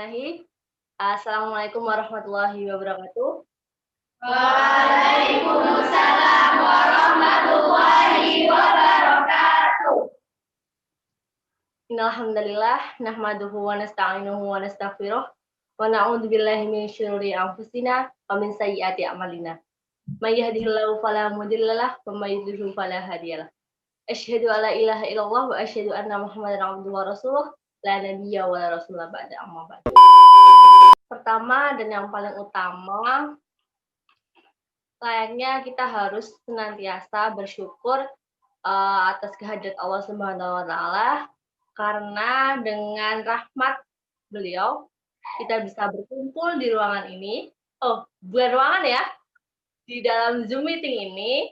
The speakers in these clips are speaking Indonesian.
Bismillahirrahmanirrahim. Assalamualaikum warahmatullahi wabarakatuh. Waalaikumsalam warahmatullahi wabarakatuh. Innal hamdalillah nahmaduhu wa nasta'inuhu wa nastaghfiruh wa na'udzu billahi min syururi anfusina wa min sayyiati a'malina. May yahdihillahu fala mudhillalah wa may yudhlil fala hadiyalah. Asyhadu an la ilaha illallah wa asyhadu anna Muhammadan abduhu wa rasuluh la nabiyya wa la rasula ba'da amma ba'd. Pertama dan yang paling utama, layaknya kita harus senantiasa bersyukur atas kehadirat Allah Subhanahu wa taala, karena dengan rahmat beliau kita bisa berkumpul di ruangan ini. Oh, bukan ruangan ya. Di dalam Zoom meeting ini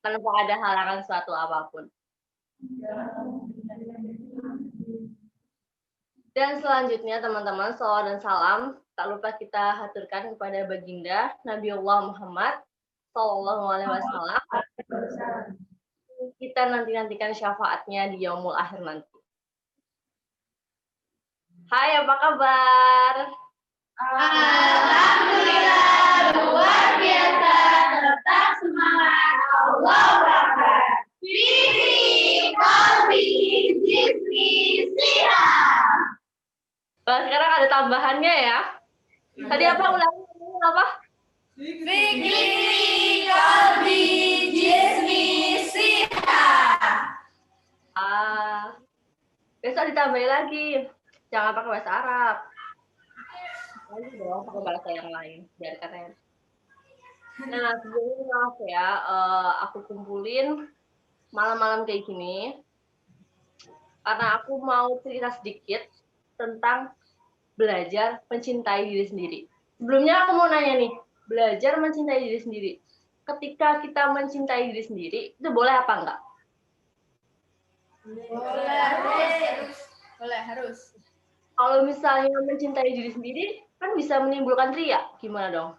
tanpa ada halangan suatu apapun. Dan selanjutnya teman-teman, shalawat dan salam tak lupa kita haturkan kepada baginda Nabiullah Muhammad Sallallahu Alaihi Wasallam. Kita nantikan syafaatnya di yaumul akhir nanti. Hai, apa kabar? Alhamdulillah, luar biasa, tetap semangat, Allahu Akbar. Fikri, qalbi, jismi, sihat. Sekarang ada tambahannya ya. Tadi apa ulangi apa? Fikri, qalbi, jismi, sihat. Besok ditambahin lagi. Jangan pakai bahasa Arab. Lagi dong pakai bahasa yang lain biar keren. Nah, sebelumnya maaf ya, aku kumpulin malam-malam kayak gini karena aku mau cerita sedikit tentang belajar mencintai diri sendiri. Sebelumnya aku mau nanya nih, belajar mencintai diri sendiri. Ketika kita mencintai diri sendiri, itu boleh apa enggak? Boleh, harus. Kalau misalnya mencintai diri sendiri, kan bisa menimbulkan ria. Gimana dong?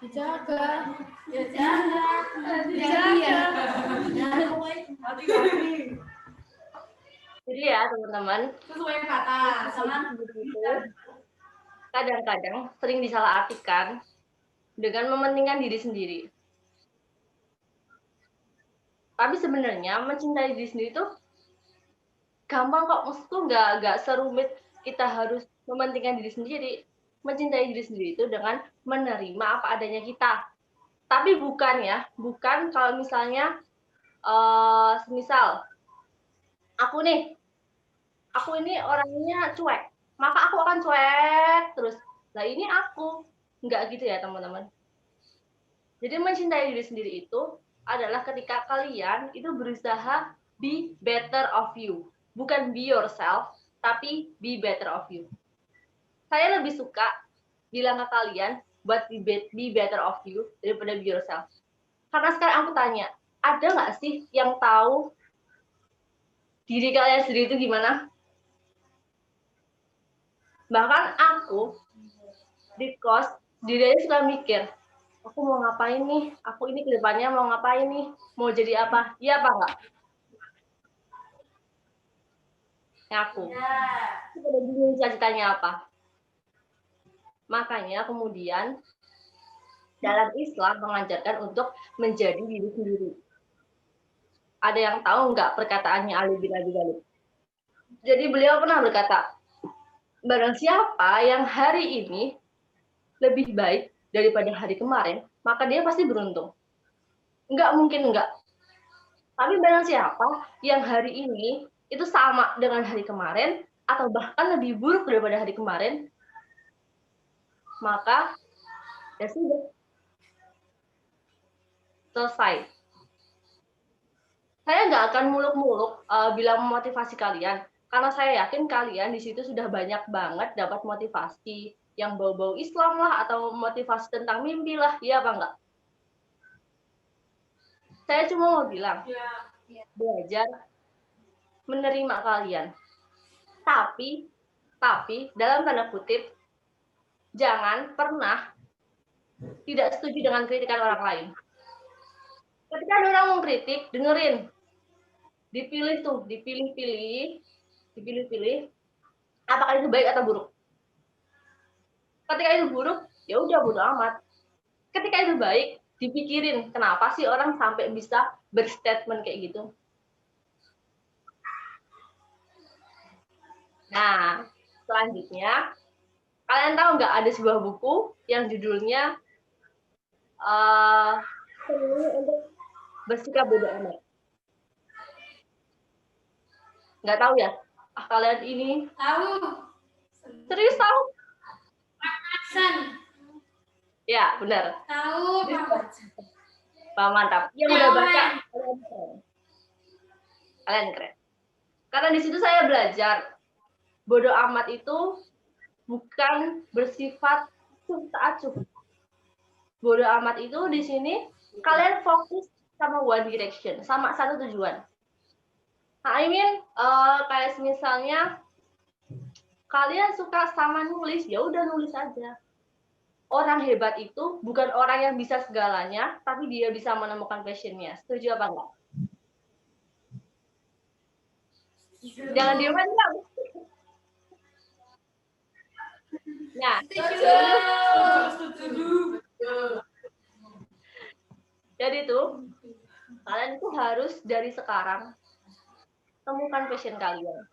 Dijaga. Jadi ya teman-teman, Sesuai kata. kadang-kadang sering disalahartikan dengan mementingkan diri sendiri. Tapi sebenarnya mencintai diri sendiri itu gampang kok, maksudku nggak serumit kita harus mementingkan diri sendiri. Mencintai diri sendiri itu dengan menerima apa adanya kita. Tapi bukan kalau misalnya semisal aku ini orangnya cuek, maka aku akan cuek terus. Nah ini aku nggak gitu ya teman-teman. Jadi mencintai diri sendiri itu adalah ketika kalian itu berusaha be better of you, bukan be yourself, tapi be better of you. Saya lebih suka bilang ke kalian buat be better of you daripada be yourself. Karena sekarang aku tanya, ada nggak sih yang tahu diri kalian sendiri itu gimana? Bahkan aku di kos, diri aja suka mikir, aku mau ngapain nih? Aku ini kedepannya mau ngapain nih? Mau jadi apa? Iya apa enggak? Aku pada bingung cita-citanya apa. Makanya kemudian dalam Islam mengajarkan untuk menjadi diri sendiri. Ada yang tahu nggak perkataannya Ali bin Abi Thalib? Jadi beliau pernah berkata, barang siapa yang hari ini lebih baik daripada hari kemarin, maka dia pasti beruntung. Nggak mungkin enggak. Tapi barang siapa yang hari ini itu sama dengan hari kemarin, atau bahkan lebih buruk daripada hari kemarin, maka ya sudah. Selesai. Saya nggak akan muluk-muluk bilang memotivasi kalian, karena saya yakin kalian di situ sudah banyak banget dapat motivasi yang bau-bau Islam lah, atau motivasi tentang mimpi lah, iya apa enggak? Saya cuma mau bilang, belajar menerima kalian. Tapi dalam tanda kutip, jangan pernah tidak setuju dengan kritikan orang lain. Ketika ada orang mau kritik, dengerin. Dipilih-pilih. Apakah itu baik atau buruk? Ketika itu buruk, ya udah bodo amat. Ketika itu baik, dipikirin kenapa sih orang sampai bisa berstatement kayak gitu. Nah, selanjutnya, kalian tahu nggak ada sebuah buku yang judulnya Seni untuk Bersikap Bodo Amat. Nggak tahu ya? Kalian ini Tahu. serius tahu? Aksan. Ya, benar. Tahu, Pak. Pak, mantap. Yang udah baca, kalian keren. Kalian keren. Karena di situ saya belajar bodo amat itu bukan bersifat acuh. Bodo amat itu di sini kalian fokus sama one direction, sama satu tujuan. Nah, kayak misalnya kalian suka sama nulis, ya udah nulis aja. Orang hebat itu bukan orang yang bisa segalanya, tapi dia bisa menemukan passionnya. Setuju apa enggak? Jangan diem aja. Nah, jadi tuh kalian itu harus dari sekarang temukan passion kalian.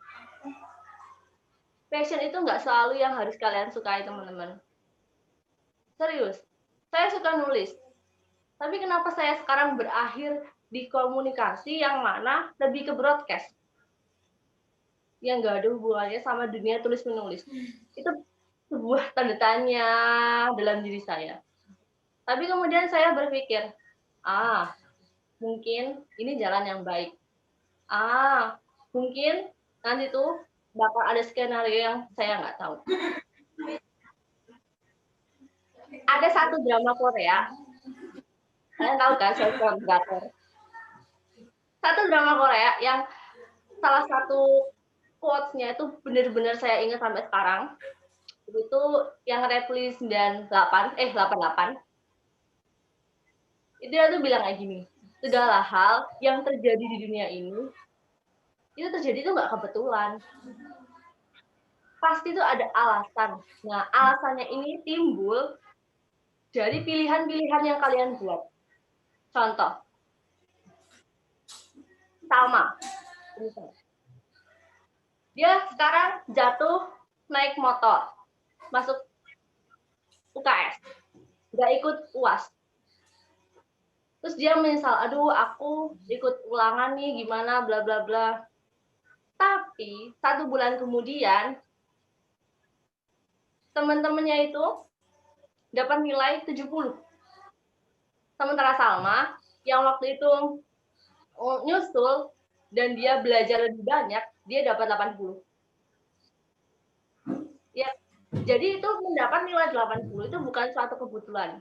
Passion itu nggak selalu yang harus kalian sukai, teman-teman. Serius, saya suka nulis. Tapi kenapa saya sekarang berakhir di komunikasi yang mana lebih ke broadcast? Yang nggak ada hubungannya sama dunia tulis-menulis. Itu sebuah tanda tanya dalam diri saya. Tapi kemudian saya berpikir, mungkin ini jalan yang baik. Mungkin nanti tuh bakal ada skenario yang saya nggak tahu. Ada satu drama Korea, kalian tahu kan, Social Drakor. Satu drama Korea yang salah satu quotes-nya itu benar-benar saya ingat sampai sekarang. Itu yang Reply 88. Itu dia tuh bilang kayak gini, segala hal yang terjadi di dunia ini, itu terjadi itu nggak kebetulan. Pasti itu ada alasan. Nah, alasannya ini timbul dari pilihan-pilihan yang kalian buat. Contoh, Salma. Dia sekarang jatuh naik motor, masuk UKS, nggak ikut UAS. Terus dia menyesal, aduh aku ikut ulangan nih, gimana, bla bla bla. Tapi 1 bulan kemudian, teman-temannya itu dapat nilai 70. Sementara Salma, yang waktu itu nyusul, dan dia belajar lebih banyak, dia dapat 80. Ya, jadi itu mendapat nilai 80 itu bukan suatu kebetulan.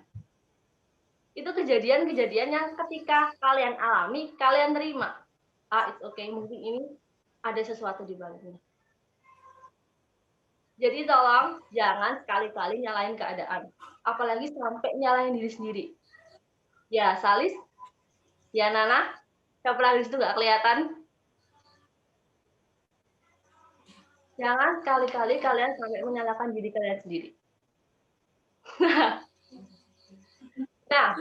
Itu kejadian-kejadian yang ketika kalian alami, kalian terima. It's okay, mungkin ini ada sesuatu di baliknya. Jadi tolong jangan sekali-kali nyalain keadaan. Apalagi sampai nyalain diri sendiri. Ya, Salis, ya Nana, siapa lagi itu nggak kelihatan. Jangan sekali-kali kalian sampai menyalahkan diri kalian sendiri. Nah,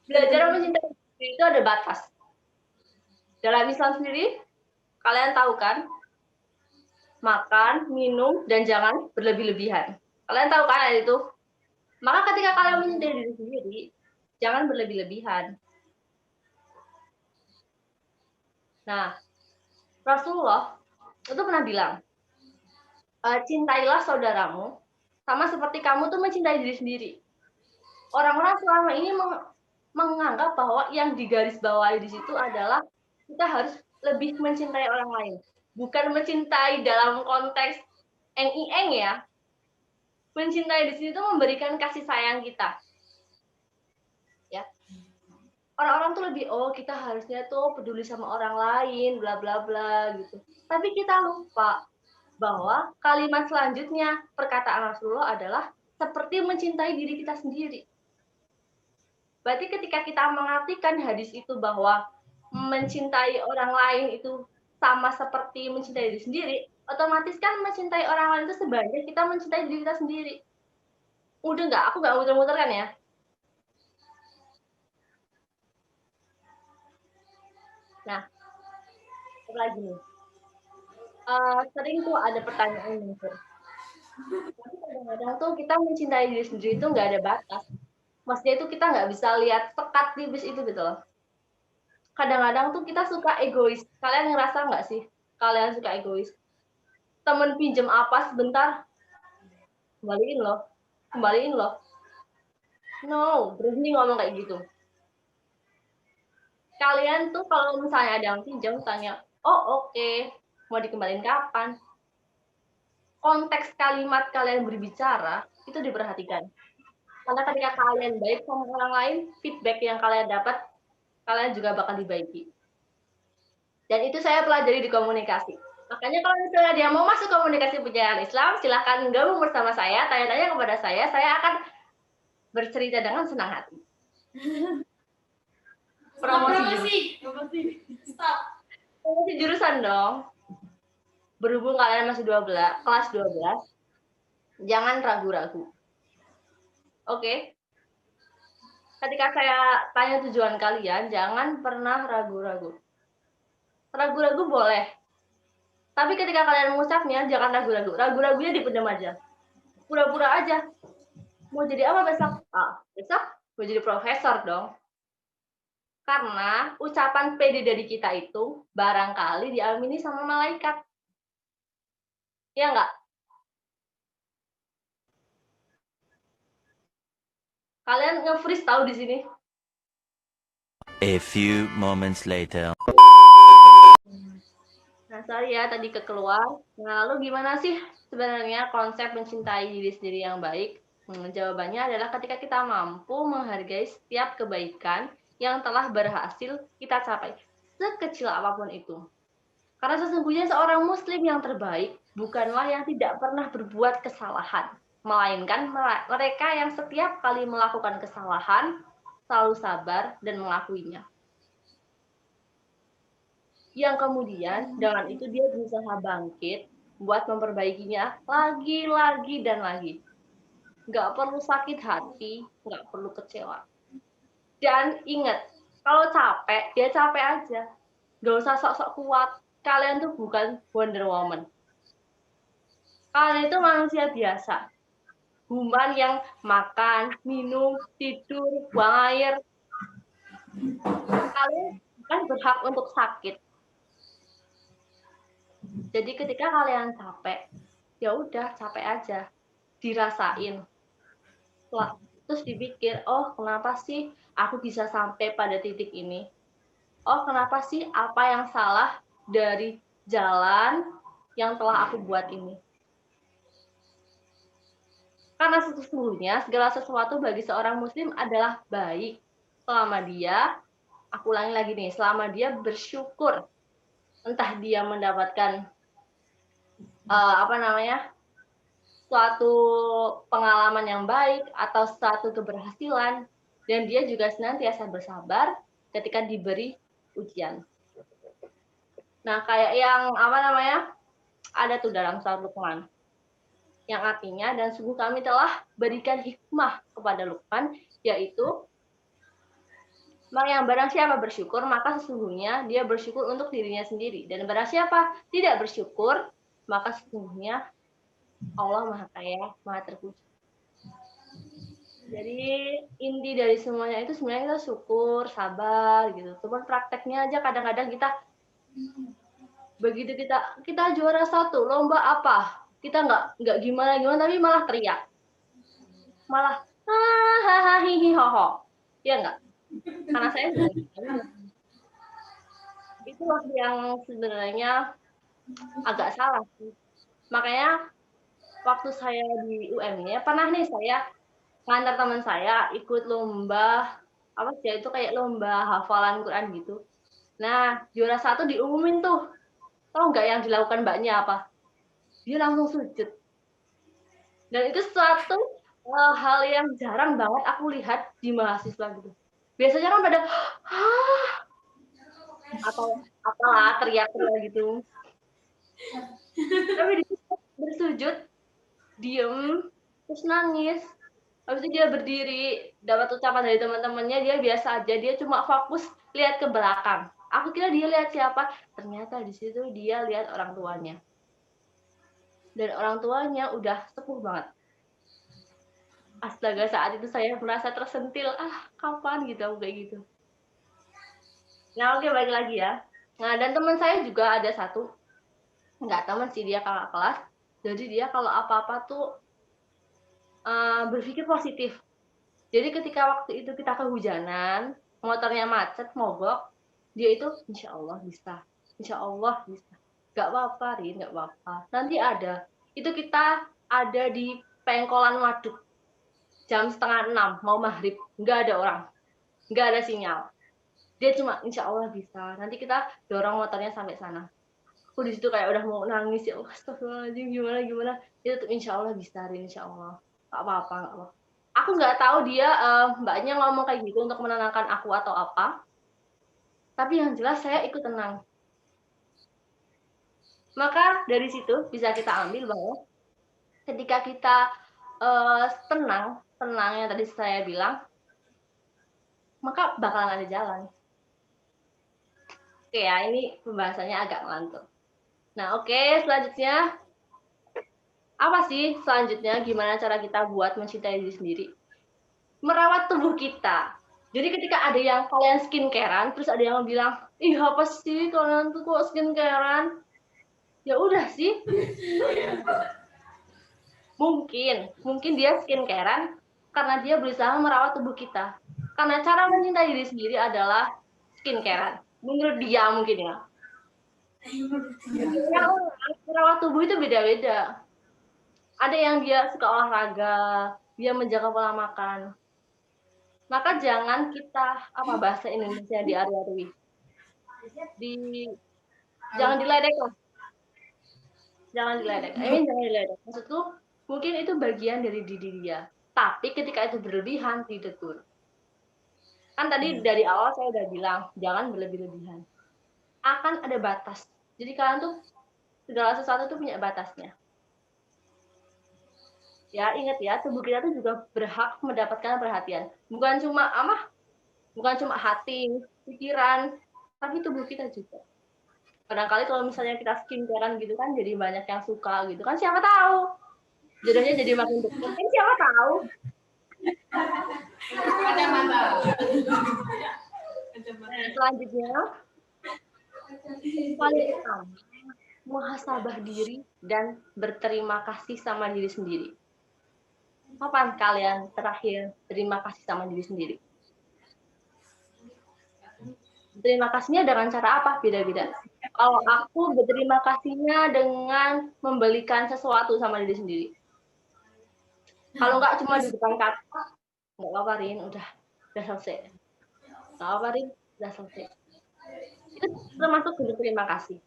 belajar mencintai diri itu ada batas. Dalam Islam sendiri, kalian tahu kan, makan, minum, dan jangan berlebih-lebihan. Kalian tahu kan itu? Maka ketika kalian mencintai diri sendiri, jangan berlebih-lebihan. Nah, Rasulullah itu pernah bilang, cintailah saudaramu sama seperti kamu tuh mencintai diri sendiri. Orang-orang selama ini menganggap bahwa yang digarisbawahi di situ adalah kita harus lebih mencintai orang lain. Bukan mencintai dalam konteks eng-eng ya. Mencintai di sini tuh memberikan kasih sayang kita. Ya. Orang-orang tuh lebih, kita harusnya tuh peduli sama orang lain, bla bla bla gitu. Tapi kita lupa bahwa kalimat selanjutnya perkataan Rasulullah adalah seperti mencintai diri kita sendiri. Berarti ketika kita mengartikan hadis itu bahwa mencintai orang lain itu sama seperti mencintai diri sendiri, otomatis kan mencintai orang lain itu sebanyak kita mencintai diri kita sendiri. Udah nggak? Aku nggak muter-muter kan ya? Nah, apa lagi nih? Sering tuh ada pertanyaan muncul. Tapi kadang-kadang tuh kita mencintai diri sendiri itu nggak ada batas. Maksudnya itu kita nggak bisa lihat sekat tipis itu gitu loh. Kadang-kadang tuh kita suka egois. Kalian ngerasa nggak sih? Kalian suka egois. Temen pinjem apa sebentar, kembaliin loh. Kembaliin loh. No, berhenti ngomong kayak gitu. Kalian tuh kalau misalnya ada yang pinjam, tanya, oh oke, mau dikembaliin kapan? Konteks kalimat kalian berbicara, itu diperhatikan. Karena ketika kalian baik sama orang lain, feedback yang kalian dapat, kalian juga bakal dibaiki. Dan itu saya pelajari di komunikasi. Makanya kalau misalnya dia mau masuk komunikasi penyiaran Islam, silahkan gabung bersama saya, tanya-tanya kepada saya akan bercerita dengan senang hati. Promosi. Stop. Promosi jurusan dong. Berhubung kalian masih kelas 12, jangan ragu-ragu. Oke? Ketika saya tanya tujuan kalian, jangan pernah ragu-ragu. Ragu-ragu boleh. Tapi ketika kalian mengucapnya, jangan ragu-ragu. Ragu-ragunya dipendam aja. Pura-pura aja. Mau jadi apa besok? Besok mau jadi profesor dong. Karena ucapan pede dari kita itu barangkali diamini sama malaikat. Iya nggak? Kalian nge-freeze tahu di sini? A few moments later. Nah, sorry ya tadi kekeluar. Nah, lalu gimana sih sebenarnya konsep mencintai diri sendiri yang baik? Jawabannya adalah ketika kita mampu menghargai setiap kebaikan yang telah berhasil kita capai, sekecil apapun itu. Karena sesungguhnya seorang muslim yang terbaik bukanlah yang tidak pernah berbuat kesalahan, melainkan mereka yang setiap kali melakukan kesalahan selalu sabar dan mengakuinya. Yang kemudian dengan itu dia berusaha bangkit buat memperbaikinya lagi dan lagi. Nggak perlu sakit hati, nggak perlu kecewa. Dan ingat, kalau capek, dia capek aja. Nggak usah sok-sok kuat. Kalian tuh bukan Wonder Woman. Kalian itu manusia biasa. Human yang makan, minum, tidur, buang air. Kalian bukan berhak untuk sakit. Jadi ketika kalian capek, ya udah capek aja, dirasain. Terus dipikir, oh kenapa sih aku bisa sampai pada titik ini? Oh kenapa sih apa yang salah dari jalan yang telah aku buat ini? Karena sesungguhnya segala sesuatu bagi seorang muslim adalah baik selama dia, aku ulangi lagi nih, selama dia bersyukur. Entah dia mendapatkan suatu pengalaman yang baik atau suatu keberhasilan, dan dia juga senantiasa bersabar ketika diberi ujian. Nah, kayak yang ada tuh dalam surat Luqman, yang artinya, dan sungguh kami telah berikan hikmah kepada Luqman, yaitu yang barang siapa bersyukur, maka sesungguhnya dia bersyukur untuk dirinya sendiri. Dan barang siapa tidak bersyukur, maka sesungguhnya Allah Maha Kaya, Maha Terpuji. Jadi inti dari semuanya itu sebenarnya kita syukur, sabar gitu. Cuman prakteknya aja kadang-kadang kita begitu kita juara 1 lomba apa, kita nggak gimana tapi malah teriak, malah hahaha hihi hoho, ya nggak? Karena saya itu yang sebenarnya agak salah sih. Makanya waktu saya di UM ya pernah nih saya ngantar teman saya ikut lomba itu kayak lomba hafalan Quran gitu. Nah juara 1 diumumin tuh, tahu nggak yang dilakukan mbaknya apa? Dia langsung sujud. Dan itu suatu hal yang jarang banget aku lihat di mahasiswa gitu. Biasanya kan pada atau apalah teriak-teriak gitu. Tapi dia bersujud, diem, terus nangis. Habis itu dia berdiri, dapat ucapan dari teman-temannya, dia biasa aja, dia cuma fokus lihat ke belakang. Aku kira dia lihat siapa, ternyata di situ dia lihat orang tuanya. Dan orang tuanya udah sepuh banget. Astaga, saat itu saya merasa tersentil, kapan gitu aku kayak gitu. Nah, oke, balik lagi ya. Nah, dan teman saya juga ada satu, nggak teman sih, dia kakak kelas. Jadi dia kalau apa-apa tuh berpikir positif. Jadi ketika waktu itu kita kehujanan, motornya macet, mogok, dia itu insya Allah bisa. Insya Allah bisa. Gak apa-apa, Rin, gak apa-apa. Nanti ada. Itu kita ada di Pengkolan Waduk. Jam 5:30, mau maghrib. Nggak ada orang. Nggak ada sinyal. Dia cuma insya Allah bisa. Nanti kita dorong motornya sampai sana. Aku di situ kayak udah mau nangis, ya Allah, astagfirullahaladzim, gimana. Itu tuh insya Allah bisa, Rin, insya Allah. Gak apa-apa, gak apa-apa. Aku nggak tahu dia mbaknya ngomong kayak gitu untuk menenangkan aku atau apa. Tapi yang jelas saya ikut tenang. Maka dari situ bisa kita ambil bahwa ketika kita tenang yang tadi saya bilang, maka bakalan ada jalan. Oke ya, ini pembahasannya agak ngelantur. Nah, oke, selanjutnya apa sih selanjutnya? Gimana cara kita buat mencintai diri sendiri? Merawat tubuh kita. Jadi ketika ada yang kalian skincarean, terus ada yang bilang, ih apa sih kalian tuh kok skincarean? Ya udah sih. Mungkin dia skincarean karena dia berusaha merawat tubuh kita. Karena cara mencintai diri sendiri adalah skincarean. Menurut dia mungkin ya. Merawat tubuh itu beda-beda. Ada yang dia suka olahraga, dia menjaga pola makan. Maka jangan kita bahasa Indonesia diari-ari. Jangan diledek lah. Jangan diledek. Jangan diledek. Maksudku mungkin itu bagian dari diri dia. Tapi ketika itu berlebihan ditegur. Kan tadi dari awal saya udah bilang jangan berlebih-lebihan. Akan ada batas. Jadi kalian tuh segala sesuatu tuh punya batasnya. Ya, ingat ya, tubuh kita tuh juga berhak mendapatkan perhatian. Bukan cuma hati, pikiran, tapi tubuh kita juga. Kadang-kali kalau misalnya kita skincarean gitu kan, jadi banyak yang suka gitu kan, siapa tahu. Jodohnya jadi makin dekat, kan siapa tahu. Selanjutnya, paling utama, muhasabah diri dan berterima kasih sama diri sendiri. Kapan kalian terakhir terima kasih sama diri sendiri? Terima kasihnya dengan cara apa? Beda-beda. Kalau aku berterima kasihnya dengan membelikan sesuatu sama diri sendiri. Kalau nggak cuma di depan kaca, nggak apa-apa, Rin, udah selesai. Nggak apa-apa, Rin, udah selesai. Itu termasuk berterima kasih.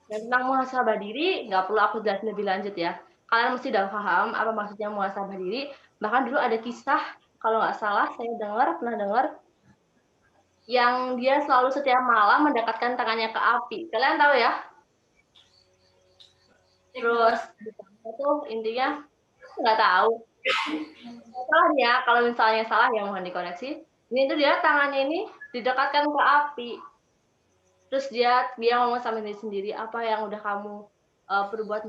Dan tentang muhasabah diri, nggak perlu aku jelasin lebih lanjut ya. Kalian mesti udah paham apa maksudnya muhasabah diri. Bahkan dulu ada kisah, kalau nggak salah, saya pernah dengar, yang dia selalu setiap malam mendekatkan tangannya ke api. Kalian tahu ya? Terus itu intinya nggak tahu. Salah ya, kalau misalnya salah ya mohon dikoreksi. Ini tuh dia tangannya ini didekatkan ke api. Terus dia ngomong sama diri sendiri, apa yang udah kamu perbuat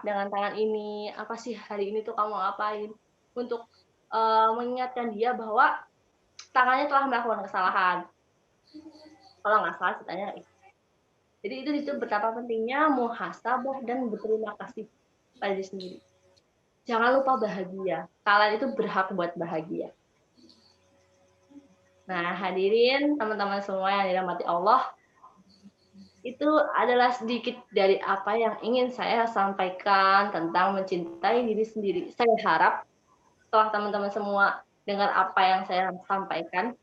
dengan tangan ini? Apa sih hari ini tuh kamu ngapain? Untuk mengingatkan dia bahwa tangannya telah melakukan kesalahan. Kalau nggak salah ceritanya itu. Jadi itu betapa pentingnya muhasabah dan berterima kasih pada diri sendiri. Jangan lupa bahagia. Kalian itu berhak buat bahagia. Nah, hadirin teman-teman semua yang dirahmati Allah, itu adalah sedikit dari apa yang ingin saya sampaikan tentang mencintai diri sendiri. Saya harap setelah teman-teman semua dengar apa yang saya sampaikan,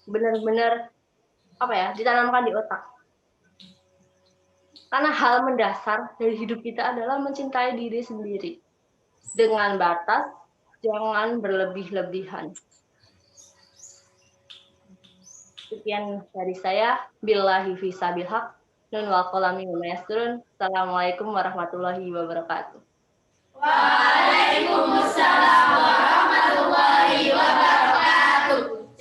benar-benar ditanamkan di otak. Karena hal mendasar dari hidup kita adalah mencintai diri sendiri. Dengan batas, jangan berlebih-lebihan. Sekian dari saya. Billahi fisabil haq. Nun wal qalami wa ma yasturun. Assalamualaikum warahmatullahi wabarakatuh. Waalaikumsalam warahmatullahi wabarakatuh.